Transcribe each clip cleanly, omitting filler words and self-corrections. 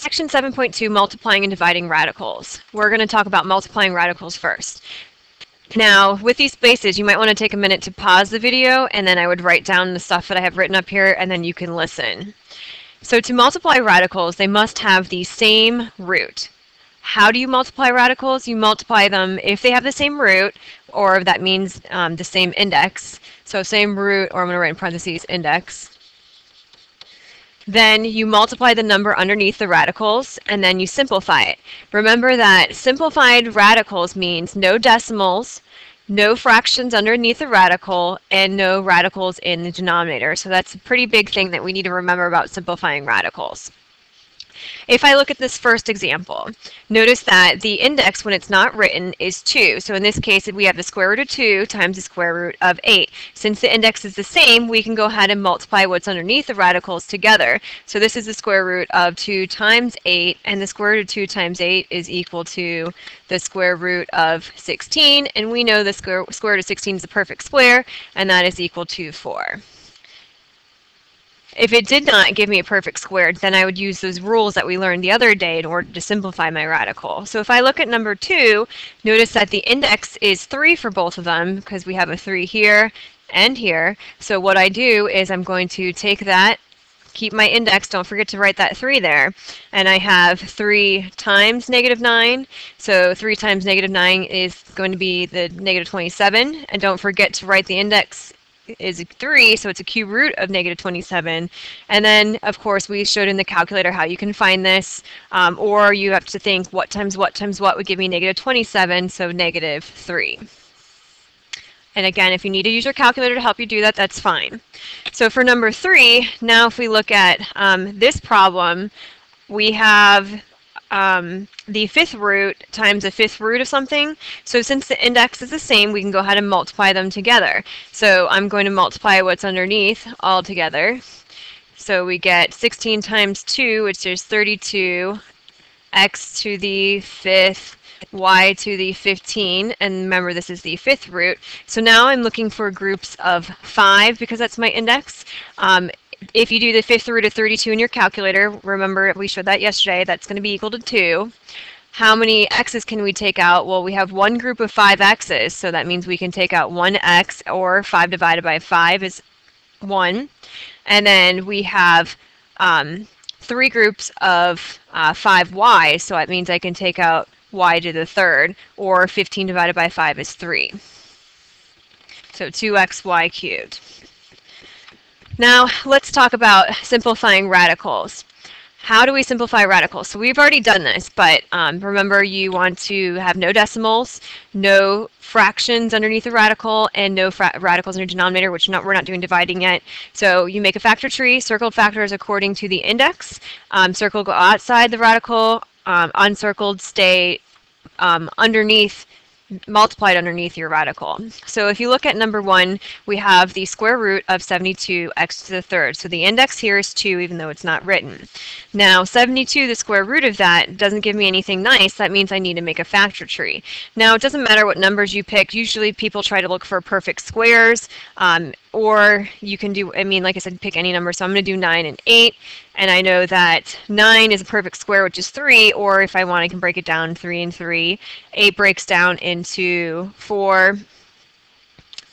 Section 7.2, multiplying and dividing radicals. We're going to talk about multiplying radicals first. Now, with these spaces, you might want to take a minute to pause the video, and then I would write down the stuff that I have written up here, and then you can listen. So to multiply radicals, they must have the same root. How do you multiply radicals? You multiply them if they have the same root, or that means the same index. So same root, or I'm going to write in parentheses, index. Then you multiply the number underneath the radicals, and then you simplify it. Remember that simplified radicals means no decimals, no fractions underneath the radical, and no radicals in the denominator. So that's a pretty big thing that we need to remember about simplifying radicals. If I look at this first example, notice that the index, when it's not written, is 2. So in this case, we have the square root of 2 times the square root of 8. Since the index is the same, we can go ahead and multiply what's underneath the radicals together. So this is the square root of 2 times 8, and the square root of 2 times 8 is equal to the square root of 16. And we know the square root of 16 is a perfect square, and that is equal to 4. If it did not give me a perfect square, then I would use those rules that we learned the other day in order to simplify my radical. So if I look at number 2, notice that the index is 3 for both of them because we have a 3 here and here. So what I do is I'm going to take that, keep my index, don't forget to write that 3 there, and I have 3 times -9. So 3 times -9 is going to be the -27, and don't forget to write the index is 3, so it's a cube root of -27. And then, of course, we showed in the calculator how you can find this, or you have to think what times what times what would give me -27, so -3. And again, if you need to use your calculator to help you do that, that's fine. So for number 3, now if we look at this problem, we have the 5th root times the 5th root of something. So since the index is the same, we can go ahead and multiply them together. So I'm going to multiply what's underneath all together. So we get 16 times 2, which is 32, x to the 5th, y to the 15, and remember this is the 5th root. So now I'm looking for groups of 5 because that's my index. If you do the 5th root of 32 in your calculator, remember we showed that yesterday, that's going to be equal to 2. How many x's can we take out? Well, we have one group of 5 x's, so that means we can take out 1 x, or 5 divided by 5 is 1. And then we have 3 groups of 5 y's, so that means I can take out y to the 3rd, or 15 divided by 5 is 3. So 2xy cubed. Now, let's talk about simplifying radicals. How do we simplify radicals? So we've already done this, but remember you want to have no decimals, no fractions underneath the radical, and no radicals in your denominator, which we're not doing dividing yet. So you make a factor tree, circled factors according to the index. Circle go outside the radical, uncircled stay underneath, multiplied underneath your radical. So if you look at number 1, we have the square root of 72 x to the 3rd. So the index here is 2, even though it's not written. Now 72, the square root of that, doesn't give me anything nice. That means I need to make a factor tree. Now it doesn't matter what numbers you pick. Usually people try to look for perfect squares, or you can do, like I said, pick any number. So I'm going to do 9 and 8. And I know that 9 is a perfect square, which is 3, or if I want, I can break it down 3 and 3. 8 breaks down into 4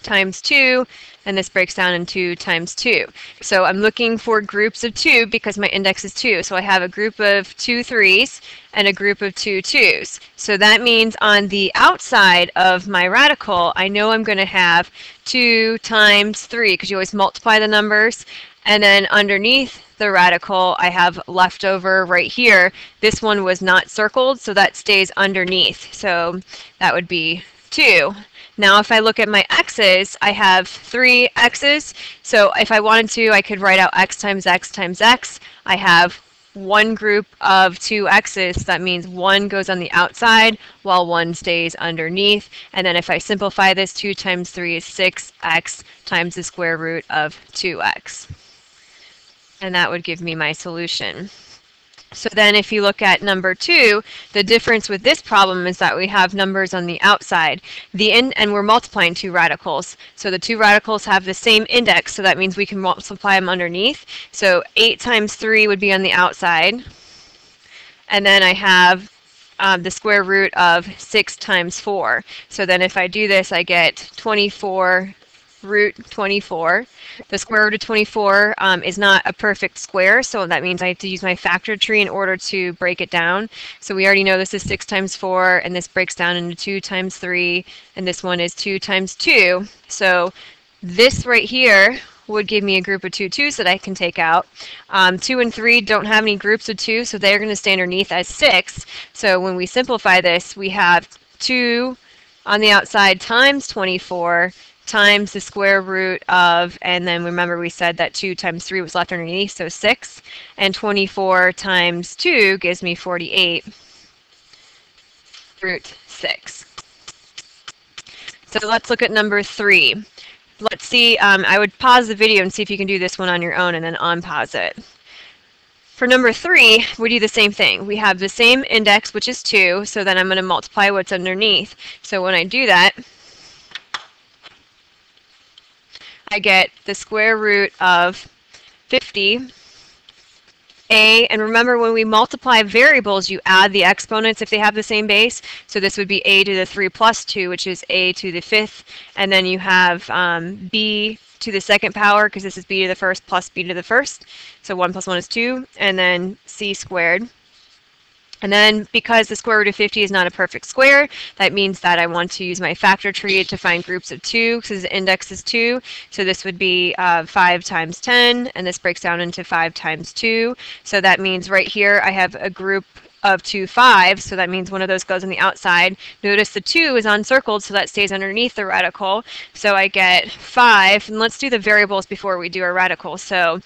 times 2, and this breaks down into 2 times 2. So I'm looking for groups of 2 because my index is 2. So I have a group of 2 3s and a group of 2 2s. So that means on the outside of my radical, I know I'm going to have 2 times 3, because you always multiply the numbers. And then underneath the radical, I have leftover right here. This one was not circled, so that stays underneath. So that would be 2. Now if I look at my x's, I have 3 x's. So if I wanted to, I could write out x times x times x. I have one group of 2 x's. That means 1 goes on the outside while 1 stays underneath. And then if I simplify this, 2 times 3 is 6x times the square root of 2x. And that would give me my solution. So then if you look at number 2, the difference with this problem is that we have numbers on the outside. And we're multiplying 2 radicals. So the 2 radicals have the same index, so that means we can multiply them underneath. So 8 times 3 would be on the outside. and then I have the square root of 6 times 4. So then if I do this, I get 24 root 24. The square root of 24 is not a perfect square, so that means I have to use my factor tree in order to break it down. So we already know this is 6 times 4, and this breaks down into 2 times 3, and this one is 2 times 2. So this right here would give me a group of 2 2s that I can take out. 2 and 3 don't have any groups of 2, so they're going to stay underneath as 6. So when we simplify this, we have 2 on the outside times 24 times the square root of, and then remember we said that 2 times 3 was left underneath, so 6. And 24 times 2 gives me 48 root 6. So let's look at number 3. Let's see, I would pause the video and see if you can do this one on your own and then unpause it. For number 3, we do the same thing. We have the same index, which is 2, so then I'm going to multiply what's underneath. So when I do that, I get the square root of 50. And remember when we multiply variables, you add the exponents if they have the same base. So this would be a to the 3 plus 2, which is a to the 5th. And then you have b to the 2nd power, because this is b to the 1st plus b to the 1st. So 1 plus 1 is 2. And then c squared. And then because the square root of 50 is not a perfect square, that means that I want to use my factor tree to find groups of 2, because the index is 2. So this would be 5 times 10, and this breaks down into 5 times 2. So that means right here I have a group of 2 5s, so that means one of those goes on the outside. Notice the 2 is uncircled, so that stays underneath the radical. So I get 5, and let's do the variables before we do our radical. So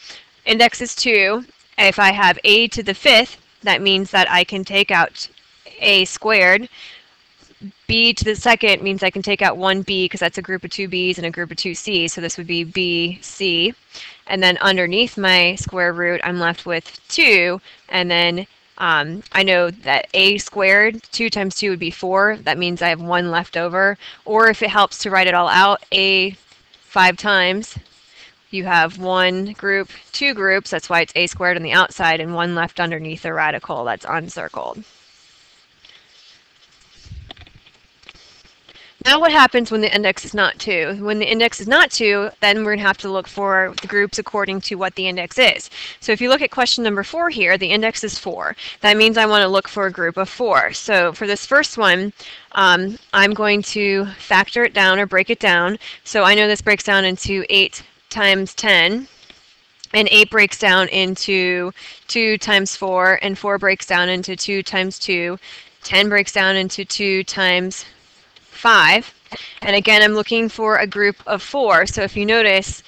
index is 2. If I have a to the 5th, that means that I can take out a squared. B to the 2nd means I can take out 1b, because that's a group of 2 b's and a group of 2 c's, so this would be b, c. And then underneath my square root, I'm left with 2, and then I know that a squared, 2 times 2 would be 4. That means I have 1 left over. Or if it helps to write it all out, a 5 times, you have 1 group, 2 groups, that's why it's a squared on the outside, and 1 left underneath the radical that's uncircled. Now what happens when the index is not 2? When the index is not 2, then we're going to have to look for the groups according to what the index is. So if you look at question number 4 here, the index is 4. That means I want to look for a group of 4. So for this first one, I'm going to factor it down or break it down. So I know this breaks down into 8 times 10, and 8 breaks down into 2 times 4, and 4 breaks down into 2 times 2, 10 breaks down into 2 times 5, and again I'm looking for a group of 4. So if you notice,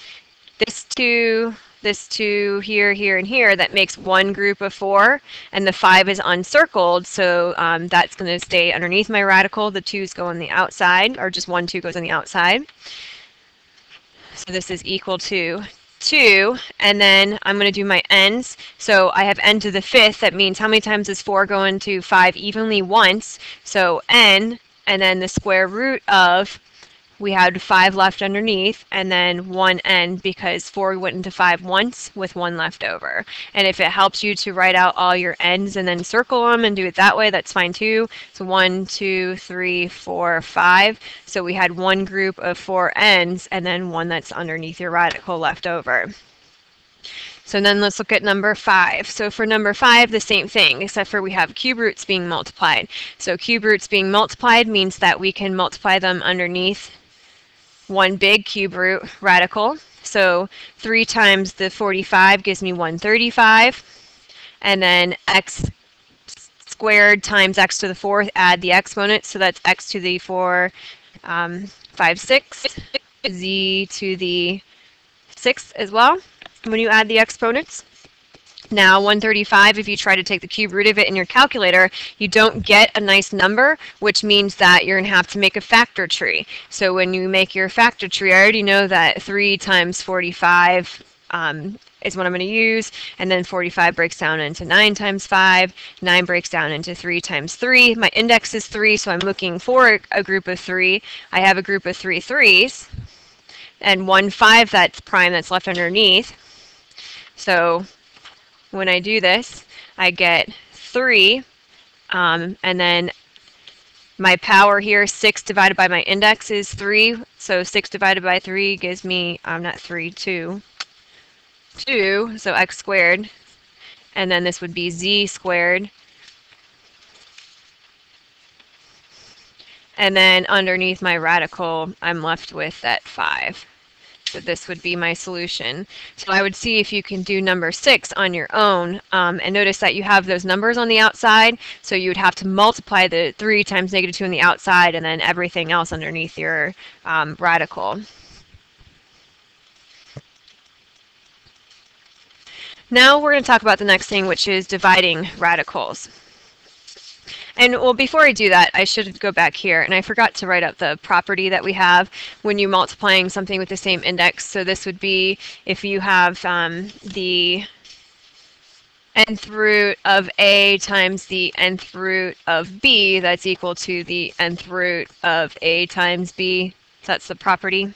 this 2 here, here, and here, that makes one group of 4, and the 5 is uncircled, so that's going to stay underneath my radical. The 2's go on the outside, or just 1 2 goes on the outside. So this is equal to 2, and then I'm going to do my n's. So I have n to the 5th. That means how many times does 4 go into 5 evenly? Once. So n, and then the square root of, we had 5 left underneath, and then 1n, because 4 went into 5 once with 1 left over. And if it helps you to write out all your n's and then circle them and do it that way, that's fine too. So 1, 2, 3, 4, 5. So we had one group of 4 n's, and then one that's underneath your radical left over. So then let's look at number 5. So for number 5, the same thing, except for we have cube roots being multiplied. So cube roots being multiplied means that we can multiply them underneath one big cube root radical. So 3 times the 45 gives me 135. And then x squared times x to the 4th, add the exponent. So that's x to the 4, 5, 6, z to the 6th as well, when you add the exponents. Now 135, if you try to take the cube root of it in your calculator, you don't get a nice number, which means that you're going to have to make a factor tree. So when you make your factor tree, I already know that 3 times 45 is what I'm going to use, and then 45 breaks down into 9 times 5, 9 breaks down into 3 times 3. My index is 3, so I'm looking for a group of 3. I have a group of 3 3s, and 1 5 that's prime that's left underneath. So when I do this, I get 3, and then my power here, 6 divided by my index is 3, so 6 divided by 3 gives me, not 3, 2, so x squared, and then this would be z squared, and then underneath my radical, I'm left with that 5. So this would be my solution. So I would see if you can do number 6 on your own, and notice that you have those numbers on the outside, so you would have to multiply the 3 times negative 2 on the outside and then everything else underneath your radical. Now we're going to talk about the next thing, which is dividing radicals. And well, before I do that, I should go back here, and I forgot to write up the property that we have when you're multiplying something with the same index. So this would be if you have the nth root of a times the nth root of b, that's equal to the nth root of a times b. That's the property.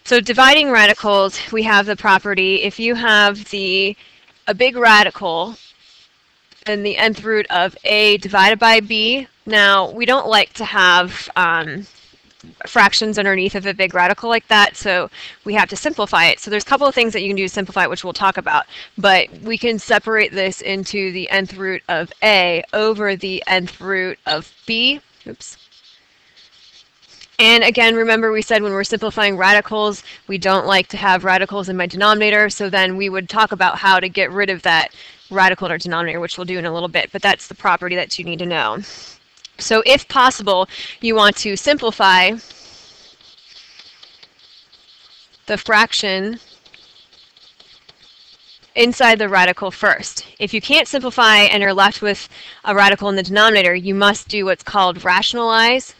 So dividing radicals, we have the property, if you have a big radical and the nth root of a divided by b. Now, we don't like to have fractions underneath of a big radical like that, so we have to simplify it. So there's a couple of things that you can do to simplify it, which we'll talk about, but we can separate this into the nth root of a over the nth root of b. Oops. And again, remember we said when we're simplifying radicals, we don't like to have radicals in my denominator, so then we would talk about how to get rid of that radical in our denominator, which we'll do in a little bit, but that's the property that you need to know. So if possible, you want to simplify the fraction inside the radical first. If you can't simplify and are left with a radical in the denominator, you must do what's called rationalize.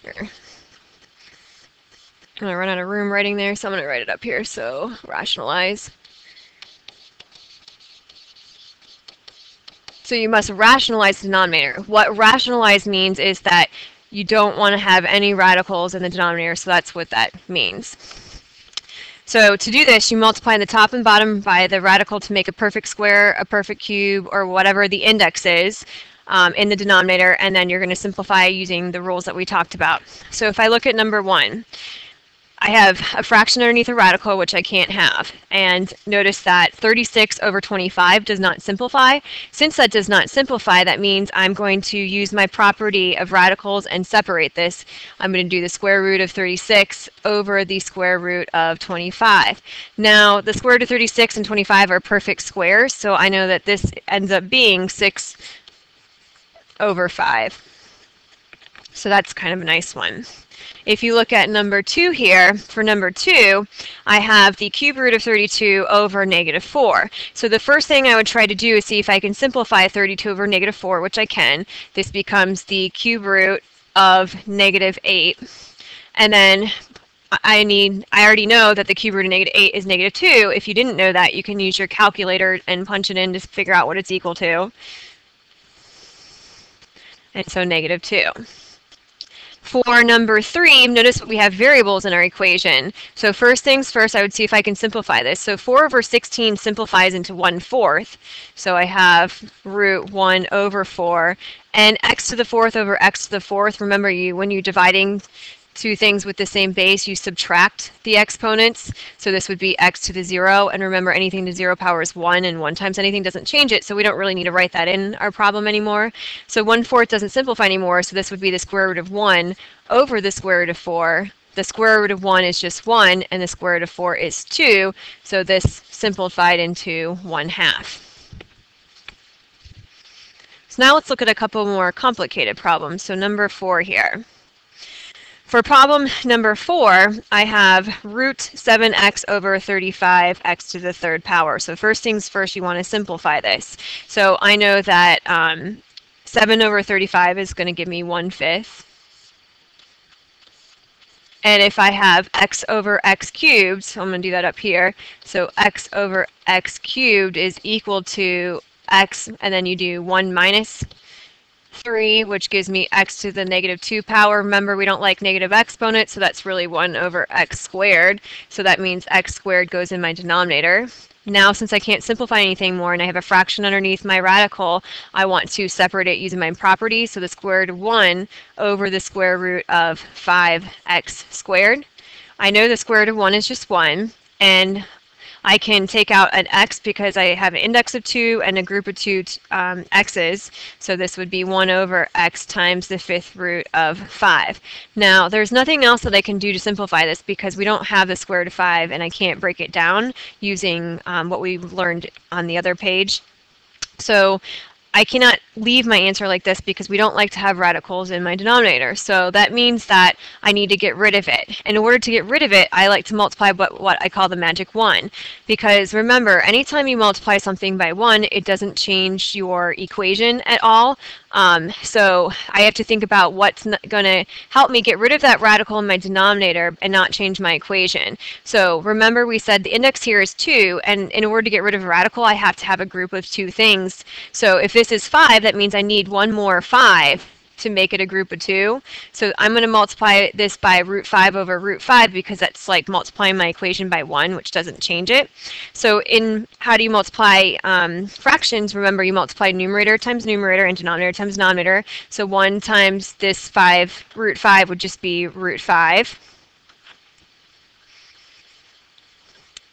Here. I'm going to run out of room writing there, so I'm going to write it up here. So rationalize. So you must rationalize the denominator. What rationalize means is that you don't want to have any radicals in the denominator, so that's what that means. So to do this, you multiply the top and bottom by the radical to make a perfect square, a perfect cube, or whatever the index is in the denominator, and then you're going to simplify using the rules that we talked about. So if I look at number 1, I have a fraction underneath a radical, which I can't have. And notice that 36 over 25 does not simplify. Since that does not simplify, that means I'm going to use my property of radicals and separate this. I'm going to do the square root of 36 over the square root of 25. Now, the square root of 36 and 25 are perfect squares, so I know that this ends up being 6 over 5. So that's kind of a nice one. If you look at number 2 here, for number 2, I have the cube root of 32 over negative 4. So the first thing I would try to do is see if I can simplify 32 over negative 4, which I can. This becomes the cube root of negative 8. And then I already know that the cube root of negative 8 is negative 2. If you didn't know that, you can use your calculator and punch it in to figure out what it's equal to. And so negative 2. For number 3, notice we have variables in our equation. So first things first, I would see if I can simplify this. So 4 over 16 simplifies into 1/4. So I have root 1 over 4. And x to the 4th over x to the 4th. Remember, when you're dividing two things with the same base, you subtract the exponents. So this would be x to the 0. And remember, anything to 0 power is 1, and 1 times anything doesn't change it, so we don't really need to write that in our problem anymore. So 1/4 doesn't simplify anymore, so this would be the square root of 1 over the square root of 4. The square root of 1 is just 1, and the square root of 4 is 2, so this simplified into 1/2. So now let's look at a couple more complicated problems. So number 4 here. For problem number 4, I have root 7x over 35 x to the 3rd power. So first things first, you want to simplify this. So I know that 7 over 35 is going to give me 1/5. And if I have x over x cubed, so I'm going to do that up here. So x over x cubed is equal to x, and then you do 1 minus 3, which gives me x to the negative 2 power. Remember, we don't like negative exponents, so that's really 1 over x squared. So that means x squared goes in my denominator. Now, since I can't simplify anything more and I have a fraction underneath my radical, I want to separate it using my properties. So the square root of 1 over the square root of 5x squared. I know the square root of 1 is just 1, and I can take out an x because I have an index of 2 and a group of 2 x's. So this would be 1 over x times the fifth root of 5. Now, there's nothing else that I can do to simplify this because we don't have the square root of 5 and I can't break it down using what we learned on the other page. So I cannot leave my answer like this because we don't like to have radicals in my denominator. So that means that I need to get rid of it. In order to get rid of it, I like to multiply what I call the magic 1. Because remember, anytime you multiply something by 1, it doesn't change your equation at all. So I have to think about what's going to help me get rid of that radical in my denominator and not change my equation. So remember, we said the index here is 2, and in order to get rid of a radical, I have to have a group of 2 things. So if this is 5, that means I need one more 5 to make it a group of 2. So I'm going to multiply this by root 5 over root 5 because that's like multiplying my equation by 1, which doesn't change it. So in how do you multiply fractions? Remember, you multiply numerator times numerator and denominator times denominator. So 1 times this 5, root 5 would just be root 5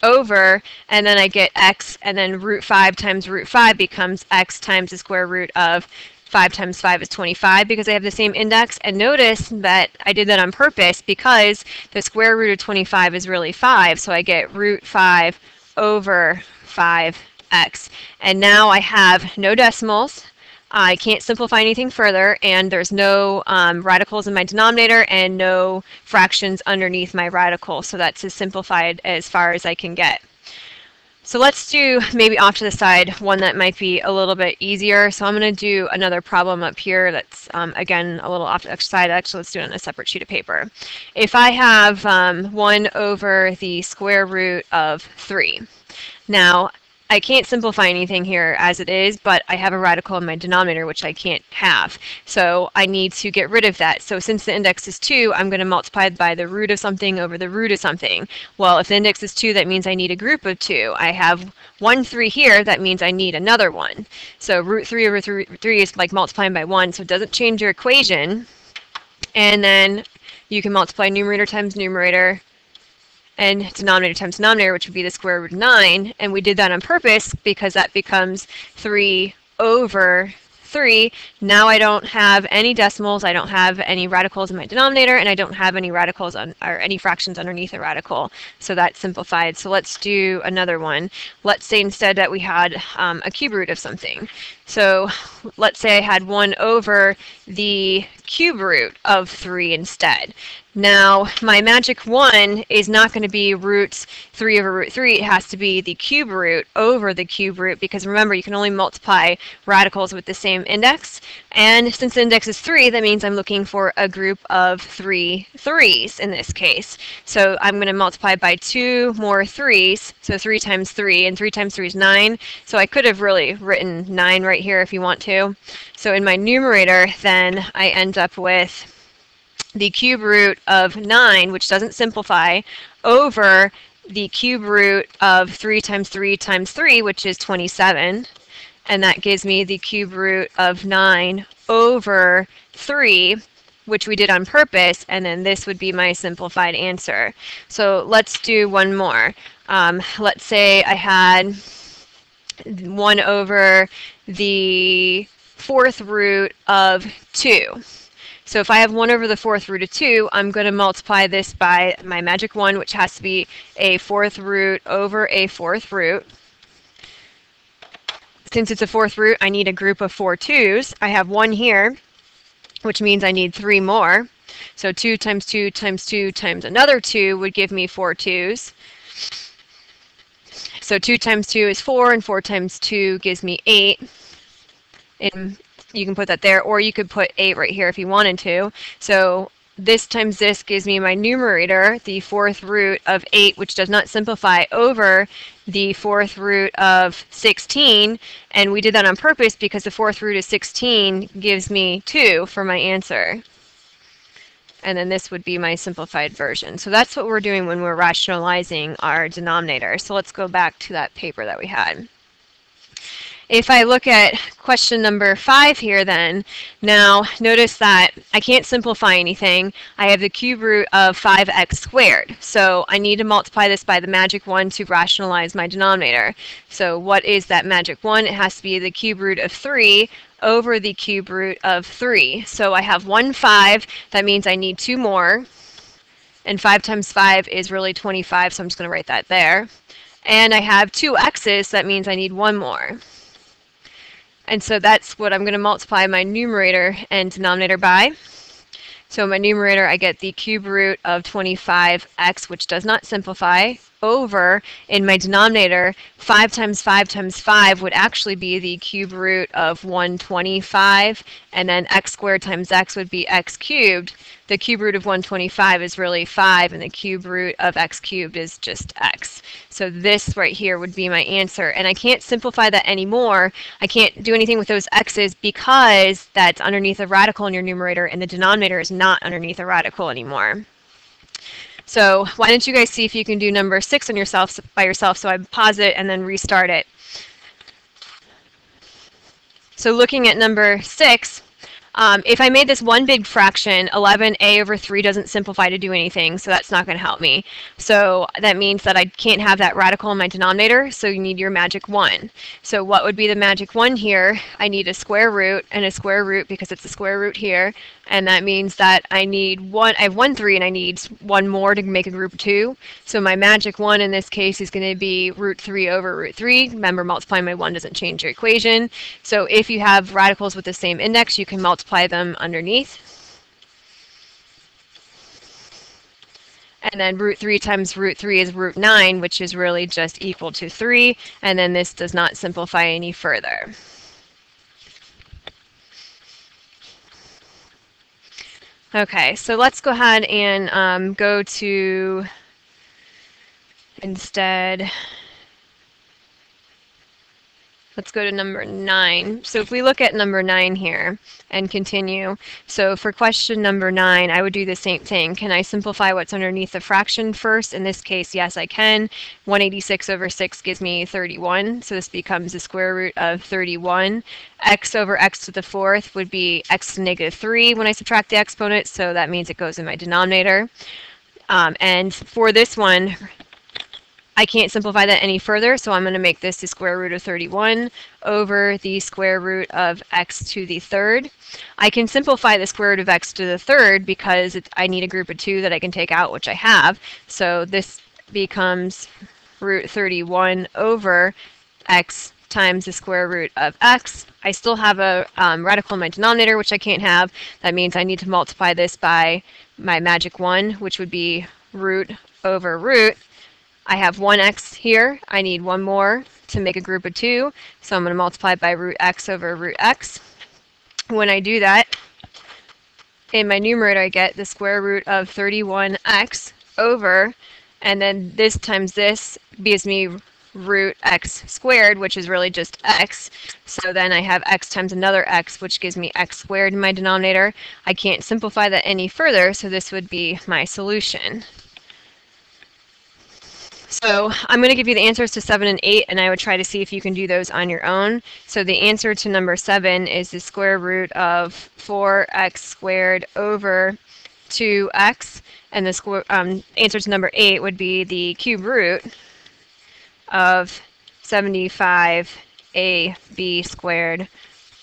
over, and then I get x, and then root 5 times root 5 becomes x times the square root of 5 times 5 is 25 because I have the same index. And notice that I did that on purpose because the square root of 25 is really 5. So I get root 5 over 5x. And now I have no decimals. I can't simplify anything further, and there's no radicals in my denominator and no fractions underneath my radical. So that's as simplified as far as I can get. So let's do maybe off to the side one that might be a little bit easier. So I'm going to do another problem up here that's, again, a little off to the side. Actually, let's do it on a separate sheet of paper. If I have 1 over the square root of 3. Now, I can't simplify anything here as it is, but I have a radical in my denominator, which I can't have. So I need to get rid of that. So since the index is 2, I'm going to multiply by the root of something over the root of something. Well, if the index is 2, that means I need a group of 2. I have 1, 3 here, that means I need another one. So root 3 over 3 is like multiplying by 1, so it doesn't change your equation. And then you can multiply numerator times numerator and denominator times denominator, which would be the square root of 9. And we did that on purpose because that becomes 3 over 3. Now I don't have any decimals, I don't have any radicals in my denominator, and I don't have any radicals or any fractions underneath a radical. So that's simplified. So let's do another one. Let's say instead that we had a cube root of something. So let's say I had 1 over the cube root of 3 instead. Now, my magic 1 is not going to be root 3 over root 3. It has to be the cube root over the cube root because remember, you can only multiply radicals with the same index. And since the index is 3, that means I'm looking for a group of 3 3s in this case. So I'm going to multiply by 2 more 3s. So 3 times 3, and 3 times 3 is 9. So I could have really written 9 right here if you want to. So in my numerator, then I end up with the cube root of 9, which doesn't simplify, over the cube root of 3 times 3 times 3, which is 27. And that gives me the cube root of 9 over 3, which we did on purpose, and then this would be my simplified answer. So let's do one more. Let's say I had 1 over the 4th root of 2. So if I have 1 over the 4th root of 2, I'm going to multiply this by my magic 1, which has to be a 4th root over a 4th root. Since it's a 4th root, I need a group of 4 2s. I have 1 here, which means I need 3 more. So 2 times 2 times 2 times another 2 would give me 4 2s. So 2 times 2 is 4, and 4 times 2 gives me 8. And you can put that there, or you could put 8 right here if you wanted to. So this times this gives me my numerator, the 4th root of 8, which does not simplify, over the 4th root of 16. And we did that on purpose because the 4th root of 16 gives me 2 for my answer. and then this would be my simplified version. So that's what we're doing when we're rationalizing our denominator. So let's go back to that paper that we had. If I look at question number 5 here then, now notice that I can't simplify anything. I have the cube root of 5x squared. So I need to multiply this by the magic 1 to rationalize my denominator. So what is that magic 1? It has to be the cube root of 3 over the cube root of 3. So I have 1 5. That means I need 2 more. And 5 times 5 is really 25, so I'm just going to write that there. And I have 2 x's, that means I need 1 more. And so that's what I'm going to multiply my numerator and denominator by. So my numerator, I get the cube root of 25x, which does not simplify, over, in my denominator, 5 times 5 times 5 would actually be the cube root of 125, and then x squared times x would be x cubed. The cube root of 125 is really 5, and the cube root of x cubed is just x. So this right here would be my answer, and I can't simplify that anymore. I can't do anything with those x's because that's underneath a radical in your numerator, and the denominator is not underneath a radical anymore. So why don't you guys see if you can do number 6 on yourself by yourself? So I pause it and then restart it. So looking at number 6, if I made this one big fraction, 11a over 3 doesn't simplify to do anything, so that's not going to help me. So that means that I can't have that radical in my denominator, so you need your magic 1. So what would be the magic 1 here? I need a square root and a square root because it's a square root here, and that means that I need I have 1 3 and I need 1 more to make a group of 2. So my magic 1 in this case is going to be root 3 over root 3. Remember, multiplying by 1 doesn't change your equation. So if you have radicals with the same index, you can multiply them underneath. And then root 3 times root 3 is root 9, which is really just equal to 3. And then this does not simplify any further. Okay, so let's go ahead and go to, instead, let's go to number 9. So if we look at number 9 here and continue, so for question number 9, I would do the same thing. Can I simplify what's underneath the fraction first? In this case, yes, I can. 186 over 6 gives me 31, so this becomes the square root of 31. X over x to the 4th would be x to the negative 3 when I subtract the exponent, so that means it goes in my denominator. And for this one, I can't simplify that any further, so I'm going to make this the square root of 31 over the square root of x to the 3rd. I can simplify the square root of x to the 3rd because I need a group of 2 that I can take out, which I have. So this becomes root 31 over x times the square root of x. I still have a radical in my denominator, which I can't have. That means I need to multiply this by my magic 1, which would be root over root. I have 1x here. I need 1 more to make a group of 2. So I'm going to multiply by root x over root x. When I do that, in my numerator, I get the square root of 31x over, and then this times this gives me root x squared, which is really just x. So then I have x times another x, which gives me x squared in my denominator. I can't simplify that any further, so this would be my solution. So I'm going to give you the answers to 7 and 8, and I would try to see if you can do those on your own. So the answer to number 7 is the square root of 4x squared over 2x, and the answer to number 8 would be the cube root of 75ab squared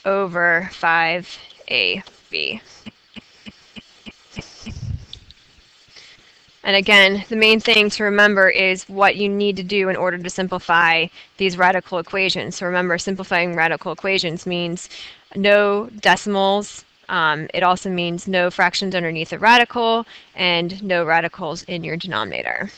over 5ab. And again, the main thing to remember is what you need to do in order to simplify these radical equations. So remember, simplifying radical equations means no decimals. It also means no fractions underneath the radical and no radicals in your denominator.